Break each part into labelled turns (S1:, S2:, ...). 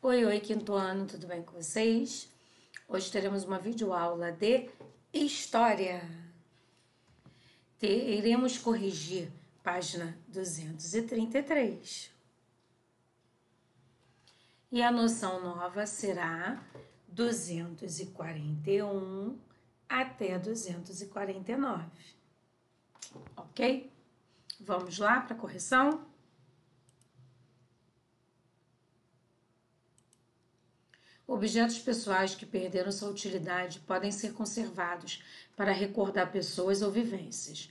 S1: Oi, oi, quinto ano, tudo bem com vocês? Hoje teremos uma videoaula de História. Iremos corrigir página 233. E a noção nova será 241 até 249. Ok? Vamos lá para a correção? Objetos pessoais que perderam sua utilidade podem ser conservados para recordar pessoas ou vivências.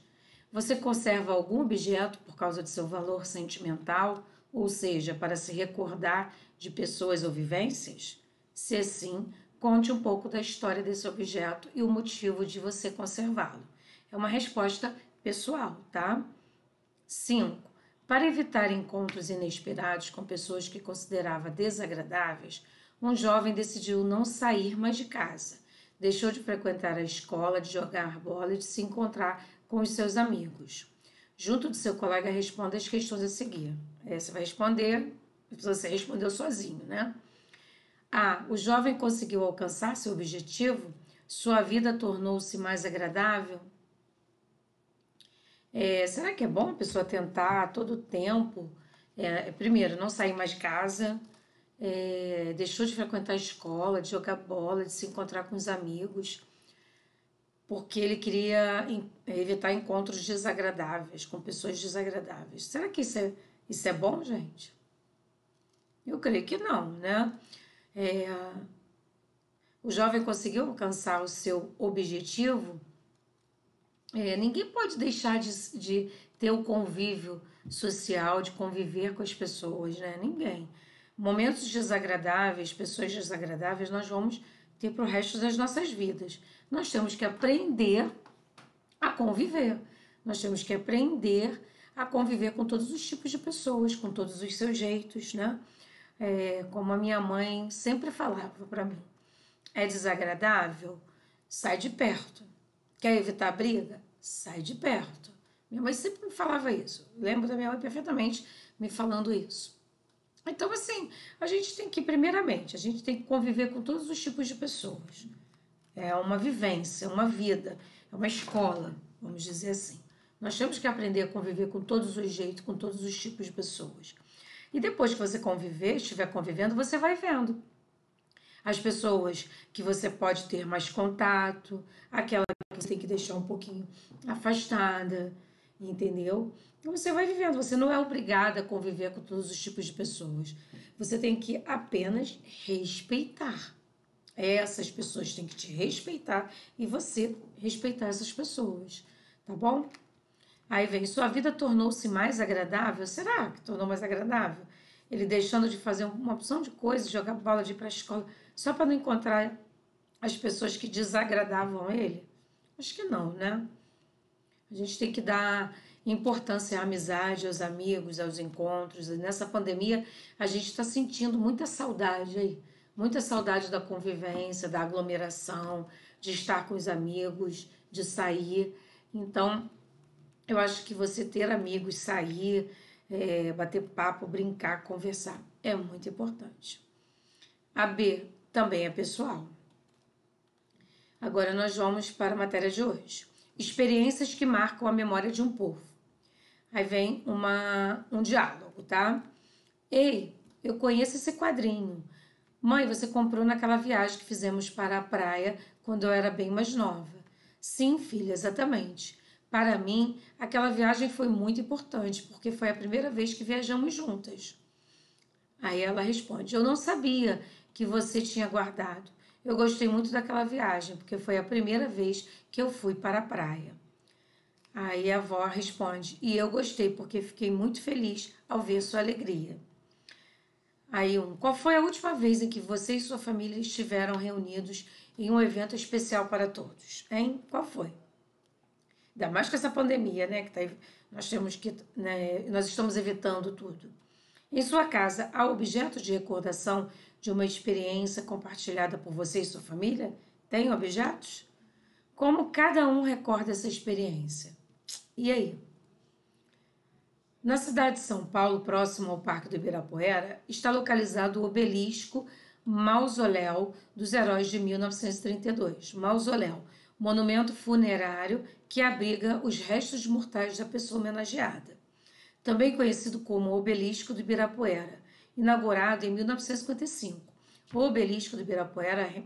S1: Você conserva algum objeto por causa de seu valor sentimental, ou seja, para se recordar de pessoas ou vivências? Se assim, conte um pouco da história desse objeto e o motivo de você conservá-lo. É uma resposta pessoal, tá? 5. Para evitar encontros inesperados com pessoas que considerava desagradáveis, um jovem decidiu não sair mais de casa. Deixou de frequentar a escola, de jogar bola e de se encontrar com os seus amigos. Junto de seu colega, responda as questões a seguir. Você vai responder, você respondeu sozinho, né? A. O jovem conseguiu alcançar seu objetivo? Sua vida tornou-se mais agradável? Será que é bom a pessoa tentar a todo tempo? Primeiro, não sair mais de casa, deixou de frequentar a escola, de jogar bola, de se encontrar com os amigos, porque ele queria evitar encontros desagradáveis, com pessoas desagradáveis. Será que isso é bom, gente? Eu creio que não, né? O jovem conseguiu alcançar o seu objetivo. Ninguém pode deixar de ter o convívio social, de conviver com as pessoas, né? Ninguém. Momentos desagradáveis, pessoas desagradáveis, nós vamos ter para o resto das nossas vidas. Nós temos que aprender a conviver. Nós temos que aprender a conviver com todos os tipos de pessoas, com todos os seus jeitos, né? Como a minha mãe sempre falava para mim, é desagradável? Sai de perto. Quer evitar briga? Sai de perto. Minha mãe sempre me falava isso. Lembro da minha mãe perfeitamente me falando isso. Então, assim, a gente tem que, primeiramente, a gente tem que conviver com todos os tipos de pessoas. É uma vivência, uma vida, é uma escola, vamos dizer assim. Nós temos que aprender a conviver com todos os jeitos, com todos os tipos de pessoas. E depois que você conviver, estiver convivendo, você vai vendo as pessoas que você pode ter mais contato, aquela que você tem que deixar um pouquinho afastada, entendeu? Então você vai vivendo, você não é obrigada a conviver com todos os tipos de pessoas. Você tem que apenas respeitar. Essas pessoas têm que te respeitar e você respeitar essas pessoas, tá bom? Aí vem, sua vida tornou-se mais agradável? Será que tornou mais agradável? Ele deixando de fazer uma opção de coisas, jogar bola, de ir para a escola, só para não encontrar as pessoas que desagradavam ele? Acho que não, né? A gente tem que dar importância à amizade, aos amigos, aos encontros. E nessa pandemia, a gente está sentindo muita saudade aí. Muita saudade da convivência, da aglomeração, de estar com os amigos, de sair. Então, eu acho que você ter amigos, sair, bater papo, brincar, conversar, é muito importante. A B também é pessoal. Agora nós vamos para a matéria de hoje. Experiências que marcam a memória de um povo. Aí vem um diálogo, tá? Ei, eu conheço esse quadrinho. Mãe, você comprou naquela viagem que fizemos para a praia quando eu era bem mais nova. Sim, filha, exatamente. Para mim, aquela viagem foi muito importante, porque foi a primeira vez que viajamos juntas. Aí ela responde, eu não sabia que você tinha guardado. Eu gostei muito daquela viagem, porque foi a primeira vez que eu fui para a praia. Aí a avó responde, e eu gostei, porque fiquei muito feliz ao ver sua alegria. Aí qual foi a última vez em que você e sua família estiveram reunidos em um evento especial para todos? Hein? Qual foi? Ainda mais com essa pandemia, né? Nós estamos evitando tudo. Em sua casa, há objetos de recordação de uma experiência compartilhada por você e sua família? Tem objetos? Como cada um recorda essa experiência? E aí? Na cidade de São Paulo, próximo ao Parque do Ibirapuera, está localizado o obelisco Mausoléu dos Heróis de 1932. Mausoléu, monumento funerário que abriga os restos mortais da pessoa homenageada. Também conhecido como Obelisco do Ibirapuera, inaugurado em 1955. O Obelisco do Ibirapuera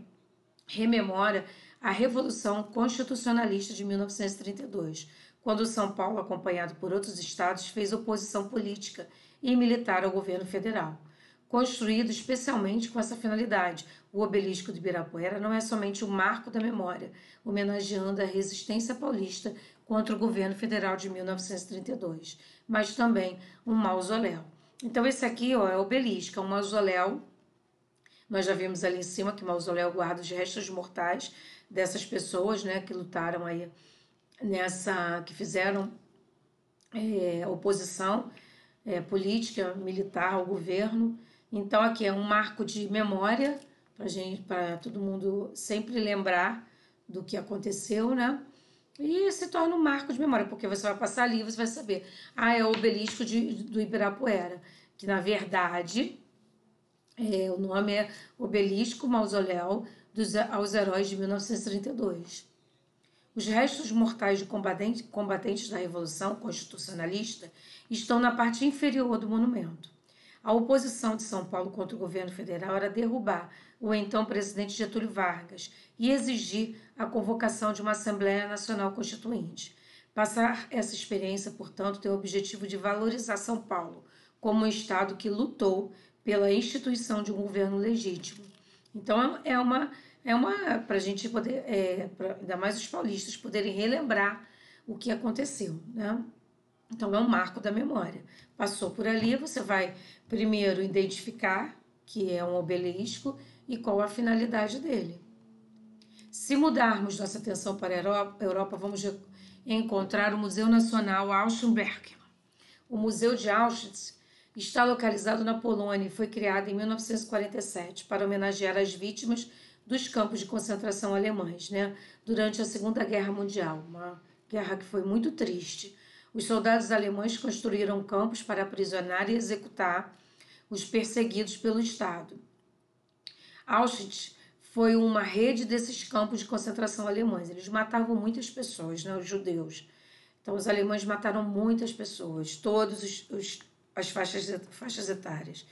S1: rememora a Revolução Constitucionalista de 1932, quando São Paulo, acompanhado por outros estados, fez oposição política e militar ao governo federal. Construído especialmente com essa finalidade, o Obelisco do Ibirapuera não é somente um marco da memória, homenageando a resistência paulista contra o governo federal de 1932, mas também um mausoléu. Então esse aqui é o obelisco, é um mausoléu. Nós já vimos ali em cima que o mausoléu guarda os restos mortais dessas pessoas, né, que lutaram aí que fizeram oposição política, militar ao governo. Então aqui é um marco de memória para todo mundo sempre lembrar do que aconteceu, né? E se torna um marco de memória, porque você vai passar ali e você vai saber, é o obelisco do Ibirapuera, que na verdade o nome é Obelisco Mausoléu aos Heróis de 1932. Os restos mortais de combatentes da Revolução Constitucionalista estão na parte inferior do monumento. A oposição de São Paulo contra o governo federal era derrubar o então presidente Getúlio Vargas e exigir a convocação de uma Assembleia Nacional Constituinte. Passar essa experiência, portanto, tem o objetivo de valorizar São Paulo como um estado que lutou pela instituição de um governo legítimo. Então, para a gente poder, ainda mais os paulistas, poderem relembrar o que aconteceu, né? Então, é um marco da memória. Passou por ali, você vai primeiro identificar que é um obelisco e qual a finalidade dele. Se mudarmos nossa atenção para a Europa, vamos encontrar o Museu Nacional Auschwitz-Birkenau. O Museu de Auschwitz está localizado na Polônia e foi criado em 1947 para homenagear as vítimas dos campos de concentração alemães, né, durante a Segunda Guerra Mundial, uma guerra que foi muito triste. Os soldados alemães construíram campos para aprisionar e executar os perseguidos pelo Estado. Auschwitz foi uma rede desses campos de concentração alemães. Eles matavam muitas pessoas, né, os judeus. Então, os alemães mataram muitas pessoas, todas as faixas etárias.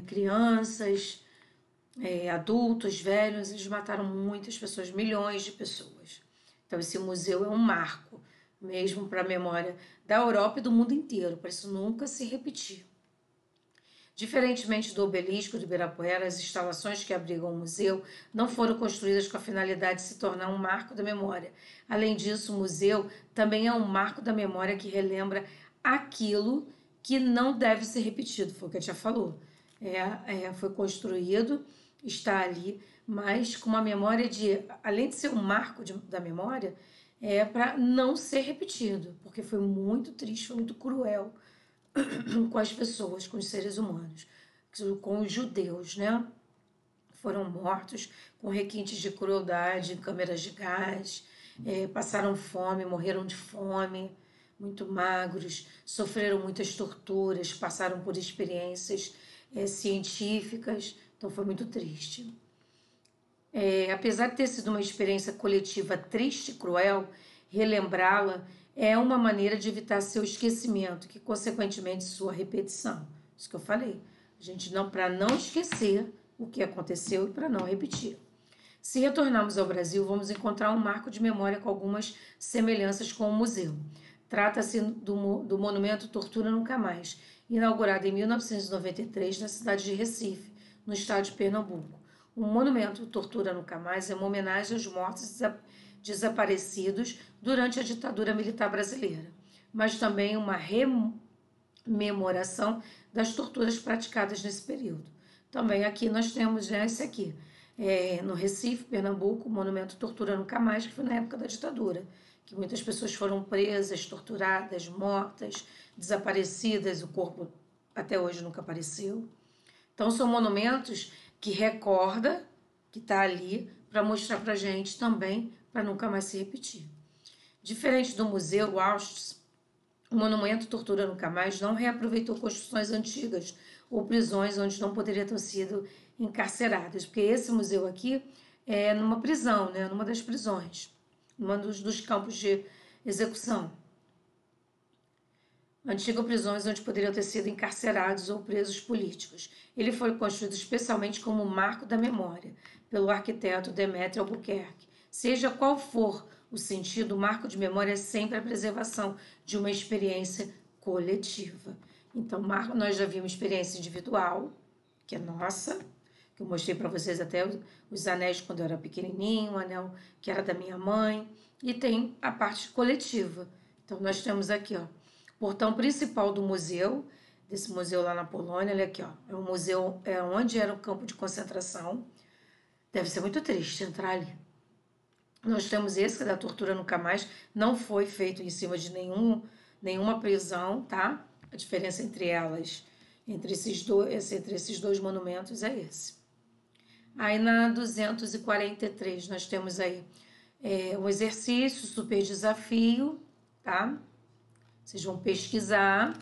S1: Crianças, adultos, velhos, eles mataram muitas pessoas, milhões de pessoas. Então, esse museu é um marco, mesmo para a memória da Europa e do mundo inteiro, para isso nunca se repetir. Diferentemente do obelisco do Ibirapuera, as instalações que abrigam o museu não foram construídas com a finalidade de se tornar um marco da memória. Além disso, o museu também é um marco da memória que relembra aquilo que não deve ser repetido, foi o que a tia falou. Foi construído, está ali, mas com uma memória além de ser um marco da memória, para não ser repetido, porque foi muito triste, foi muito cruel com as pessoas, com os seres humanos, com os judeus, né? Foram mortos com requintes de crueldade, câmeras de gás, passaram fome, morreram de fome, muito magros, sofreram muitas torturas, passaram por experiências científicas, então foi muito triste. Apesar de ter sido uma experiência coletiva triste e cruel, relembrá-la é uma maneira de evitar seu esquecimento, que consequentemente sua repetição. Isso que eu falei. Para não esquecer o que aconteceu e para não repetir. Se retornarmos ao Brasil, vamos encontrar um marco de memória com algumas semelhanças com o museu. Trata-se do monumento Tortura Nunca Mais, inaugurado em 1993 na cidade de Recife, no estado de Pernambuco. O monumento Tortura Nunca Mais é uma homenagem aos mortos desaparecidos durante a ditadura militar brasileira, mas também uma rememoração das torturas praticadas nesse período. Também aqui nós temos esse aqui, no Recife, Pernambuco, o monumento Tortura Nunca Mais, que foi na época da ditadura, que muitas pessoas foram presas, torturadas, mortas, desaparecidas, o corpo até hoje nunca apareceu. Então são monumentos que recorda, que está ali, para mostrar para a gente também, para nunca mais se repetir. Diferente do museu Auschwitz, O monumento Tortura Nunca Mais não reaproveitou construções antigas ou prisões onde não poderiam ter sido encarcerados, porque esse museu aqui é numa prisão, né, numa das prisões, num dos campos de execução. Antigas prisões onde poderiam ter sido encarcerados ou presos políticos. Ele foi construído especialmente como marco da memória, pelo arquiteto Demetrio Albuquerque. Seja qual for o sentido, o marco de memória é sempre a preservação de uma experiência coletiva. Então, nós já vimos experiência individual, que é nossa, que eu mostrei para vocês até os anéis quando eu era pequenininho, o anel que era da minha mãe, e tem a parte coletiva. Então, nós temos aqui, ó, o portão principal do museu, desse museu lá na Polônia, olha aqui, ó, é um museu, é onde era o campo de concentração. Deve ser muito triste entrar ali. Nós temos esse, que é da Tortura Nunca Mais, não foi feito em cima de nenhuma prisão, tá? A diferença entre elas, entre esses dois monumentos é esse. Aí na 243 nós temos aí um exercício, super desafio, tá? Vocês vão pesquisar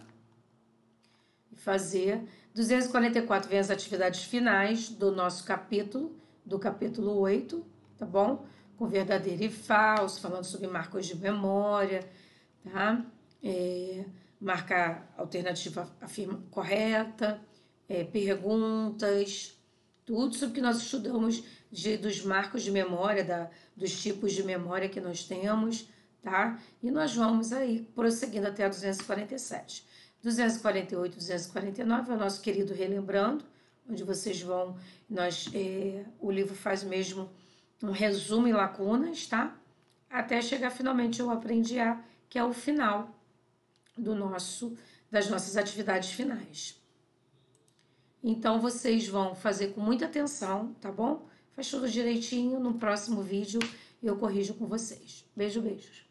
S1: e fazer. 244 vem as atividades finais do nosso capítulo, do capítulo 8, tá bom? Com verdadeiro e falso, falando sobre marcos de memória, tá? Marcar alternativa correta, perguntas, tudo sobre o que nós estudamos dos marcos de memória, dos tipos de memória que nós temos, tá? E nós vamos aí prosseguindo até a 247. 248, 249 é o nosso querido Relembrando, onde vocês vão, o livro faz mesmo um resumo em lacunas, tá? Até chegar finalmente ao Aprendi A, que é o final das nossas atividades finais. Então, vocês vão fazer com muita atenção, tá bom? Faz tudo direitinho, no próximo vídeo eu corrijo com vocês. Beijos.